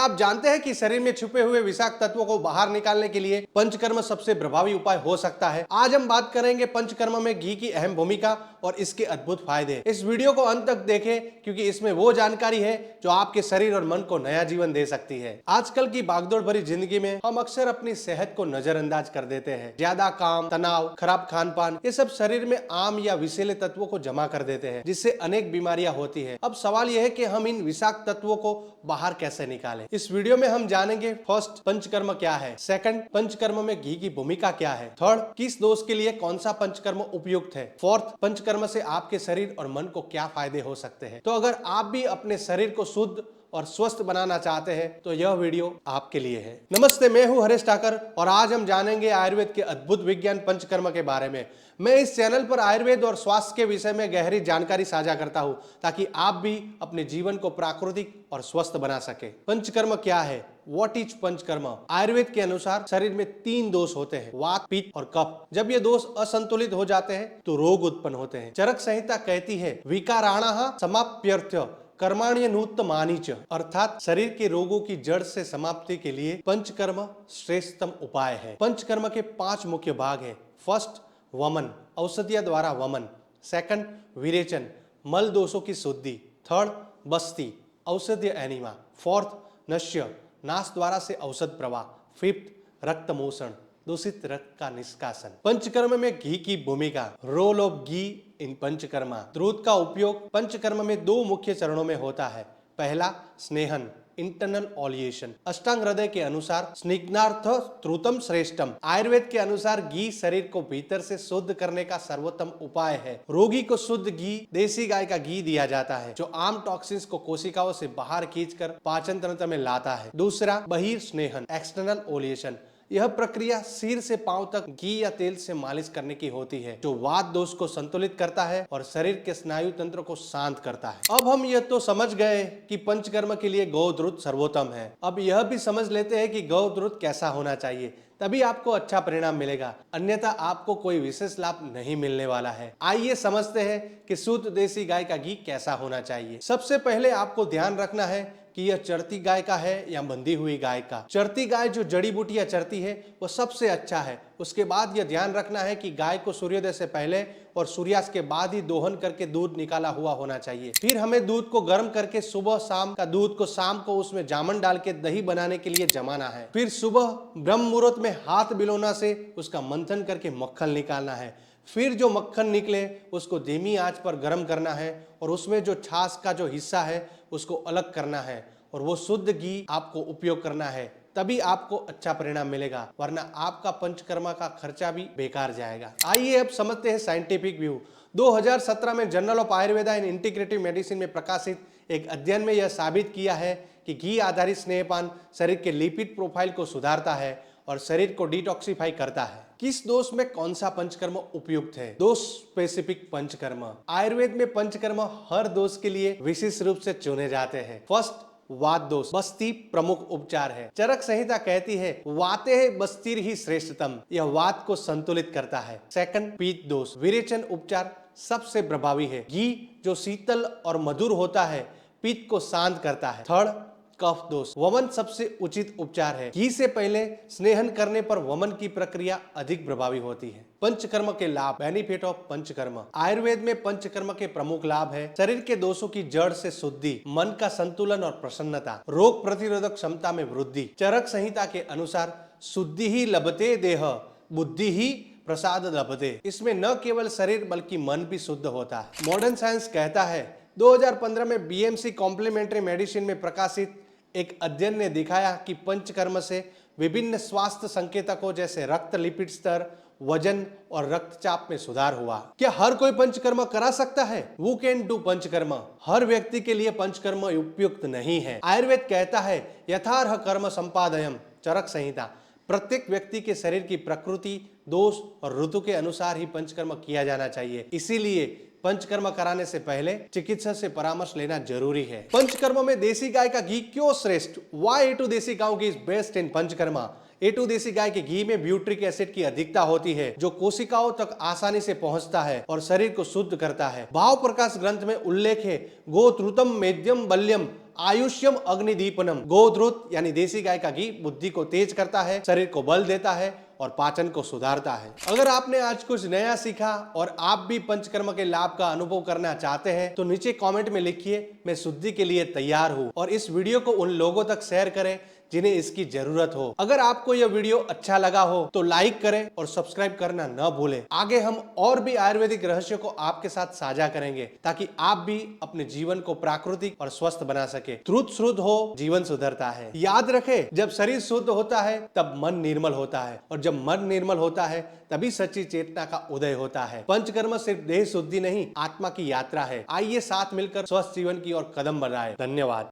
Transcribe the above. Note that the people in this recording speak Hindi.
क्या आप जानते हैं कि शरीर में छुपे हुए विषाक्त तत्वों को बाहर निकालने के लिए पंचकर्म सबसे प्रभावी उपाय हो सकता है। आज हम बात करेंगे पंचकर्म में घी की अहम भूमिका और इसके अद्भुत फायदे। इस वीडियो को अंत तक देखें क्योंकि इसमें वो जानकारी है जो आपके शरीर और मन को नया जीवन दे सकती है। आजकल की भागदौड़ भरी जिंदगी में हम अक्सर अपनी सेहत को नजरअंदाज कर देते हैं। ज्यादा काम, तनाव, खराब खान पान, ये सब शरीर में आम या विषैले तत्वों को जमा कर देते हैं, जिससे अनेक बीमारियां होती है। अब सवाल यह है कि हम इन विषाक्त तत्वों को बाहर कैसे निकालें। इस वीडियो में हम जानेंगे फर्स्ट, पंचकर्म क्या है। सेकंड, पंचकर्म में घी की भूमिका क्या है। थर्ड, किस दोष के लिए कौन सा पंचकर्म उपयुक्त है। फोर्थ, पंचकर्म से आपके शरीर और मन को क्या फायदे हो सकते हैं। तो अगर आप भी अपने शरीर को शुद्ध और स्वस्थ बनाना चाहते हैं तो यह वीडियो आपके लिए है। नमस्ते, मैं हूं हरीश ठाकर और आज हम जानेंगे आयुर्वेद के अद्भुत विज्ञान पंचकर्म के बारे में। मैं इस चैनल पर आयुर्वेद और स्वास्थ्य के विषय में गहरी जानकारी साझा करता हूं ताकि आप भी अपने जीवन को प्राकृतिक और स्वस्थ बना सके। पंचकर्म क्या है? What is panchakarma? आयुर्वेद के अनुसार शरीर में 3 दोष होते हैं, वात, पित्त और कफ। जब ये दोष असंतुलित हो जाते हैं तो रोग उत्पन्न होते हैं। चरक संहिता कहती है विकाराणाः समाप्यर्थ कर्माण्यनुत्तमानिच, अर्थात शरीर के रोगों की जड़ से समाप्ति के लिए पंचकर्म श्रेष्ठतम उपाय है। पंचकर्म के 5 मुख्य भाग हैं। फर्स्ट, वमन, औषधिया द्वारा वमन। सेकंड, विरेचन, मल दोषों की शुद्धि। थर्ड, बस्ती, औषधीय एनिमा। फोर्थ, नश्य, नाश द्वारा से औषध प्रवाह। फिफ्थ, रक्तमोषण, दूषित रक्त का निष्कासन। पंचकर्म में घी की भूमिका, रोल ऑफ घी इन पंचकर्मा। दूध का उपयोग पंचकर्म में 2 मुख्य चरणों में होता है। पहला, स्नेहन, इंटरनल ऑलिएशन। अष्टांग हृदय के अनुसार स्निग्धार्थ त्रुतम श्रेष्ठम। आयुर्वेद के अनुसार घी शरीर को भीतर से शुद्ध करने का सर्वोत्तम उपाय है। रोगी को शुद्ध घी, देसी गाय का घी दिया जाता है जो आम टॉक्सिन्स को कोशिकाओं से बाहर खींचकर पाचन तंत्र में लाता है। दूसरा, बहिर स्नेहन, एक्सटर्नल ओलिएशन। यह प्रक्रिया सिर से पांव तक घी या तेल से मालिश करने की होती है जो वात दोष को संतुलित करता है और शरीर के स्नायु तंत्र को शांत करता है। अब हम यह तो समझ गए कि पंचकर्म के लिए गौद्रुत सर्वोत्तम है। अब यह भी समझ लेते हैं कि गौद्रुत कैसा होना चाहिए, तभी आपको अच्छा परिणाम मिलेगा, अन्यथा आपको कोई विशेष लाभ नहीं मिलने वाला है। आइए समझते हैं कि शुद्ध देसी गाय का घी कैसा होना चाहिए। सबसे पहले आपको ध्यान रखना है कि यह चरती गाय का है या बंधी हुई गाय का। चरती गाय जो जड़ी बूटियां चरती है वो सबसे अच्छा है। उसके बाद यह ध्यान रखना है कि गाय को सूर्योदय से पहले और सूर्यास्त के बाद ही दोहन करके दूध निकाला हुआ होना चाहिए। फिर हमें दूध को गर्म करके सुबह शाम का दूध को शाम को उसमें जामन डाल के दही बनाने के लिए जमाना है। फिर सुबह ब्रह्म मुहूर्त में हाथ बिलोना से उसका मंथन करके मक्खन निकालना है। फिर जो मक्खन निकले उसको धीमी आंच पर गर्म करना है और उसमें जो छाछ का जो हिस्सा है उसको अलग करना है और वो शुद्ध घी आपको उपयोग करना है, तभी आपको अच्छा परिणाम मिलेगा, वरना आपका पंचकर्मा का खर्चा भी बेकार जाएगा। आइए अब समझते हैं साइंटिफिक व्यू। 2017 में journal of Ayurveda and integrative medicine में प्रकाशित एक अध्ययन में यह साबित किया है कि घी आधारित स्नेहपान शरीर के लिपिड प्रोफाइल को सुधारता है और शरीर को डिटॉक्सिफाई करता है। किस दोष में कौन सा पंचकर्म उपयुक्त है? दोष स्पेसिफिक पंचकर्म। आयुर्वेद में पंचकर्म हर दोष के लिए विशेष रूप से चुने जाते हैं। फर्स्ट, वात दोष, बस्ती प्रमुख उपचार है। चरक संहिता कहती है वाते बस्तिर ही श्रेष्ठतम, यह वात को संतुलित करता है। सेकंड, पित्त दोष, विरेचन उपचार सबसे प्रभावी है। घी जो शीतल और मधुर होता है पित्त को शांत करता है। थर्ड, कफ दोष, वमन सबसे उचित उपचार है। घी से पहले स्नेहन करने पर वमन की प्रक्रिया अधिक प्रभावी होती है। पंचकर्म के लाभ, बेनिफिट ऑफ पंचकर्म। आयुर्वेद में पंचकर्म के प्रमुख लाभ है शरीर के दोषों की जड़ से शुद्धि, मन का संतुलन और प्रसन्नता, रोग प्रतिरोधक क्षमता में वृद्धि। चरक संहिता के अनुसार शुद्धि ही लभते देह, बुद्धि ही प्रसाद लभते। इसमें न केवल शरीर बल्कि मन भी शुद्ध होता है। मॉडर्न साइंस कहता है 2015 में बीएमसी कॉम्प्लीमेंट्री मेडिसिन में प्रकाशित एक अध्ययन ने दिखाया कि पंचकर्म से विभिन्न स्वास्थ्य संकेतकों जैसे रक्त लिपिड स्तर, वजन और रक्तचाप में सुधार हुआ। क्या हर कोई पंचकर्म करा सकता है? Who can do panchakarma? हर व्यक्ति के लिए पंचकर्म उपयुक्त नहीं है। आयुर्वेद कहता है यथार्ह कर्म संपादयम, चरक संहिता। प्रत्येक व्यक्ति के शरीर की प्रकृति, दोष और ऋतु के अनुसार ही पंचकर्म किया जाना चाहिए। इसीलिए पंचकर्म कराने से पहले चिकित्सक से परामर्श लेना जरूरी है। पंचकर्म में देसी गाय का घी क्यों श्रेष्ठ? Why A2 desi gaon ghee is best in panchakarma? A2 desi गाय के घी में ब्यूट्रिक एसिड की अधिकता होती है जो कोशिकाओं तक आसानी से पहुंचता है और शरीर को शुद्ध करता है। भाव प्रकाश ग्रंथ में उल्लेख है गोत्रुतम मेद्यम बल्यम आयुष्यम अग्निदीपनम, गोधृत यानी देसी गाय का घी बुद्धि को तेज करता है, शरीर को बल देता है और पाचन को सुधारता है। अगर आपने आज कुछ नया सीखा और आप भी पंचकर्म के लाभ का अनुभव करना चाहते हैं तो नीचे कमेंट में लिखिए, मैं शुद्धि के लिए तैयार हूं, और इस वीडियो को उन लोगों तक शेयर करें जिन्हें इसकी जरूरत हो। अगर आपको यह वीडियो अच्छा लगा हो तो लाइक करें और सब्सक्राइब करना न भूलें। आगे हम और भी आयुर्वेदिक रहस्यों को आपके साथ साझा करेंगे ताकि आप भी अपने जीवन को प्राकृतिक और स्वस्थ बना सके। ट्रुथ शुद्ध हो, जीवन सुधरता है। याद रखें, जब शरीर शुद्ध होता है तब मन निर्मल होता है, और जब मन निर्मल होता है तभी सच्ची चेतना का उदय होता है। पंचकर्म सिर्फ देह शुद्धि नहीं, आत्मा की यात्रा है। आइए साथ मिलकर स्वस्थ जीवन की ओर कदम बढ़ाएं। धन्यवाद।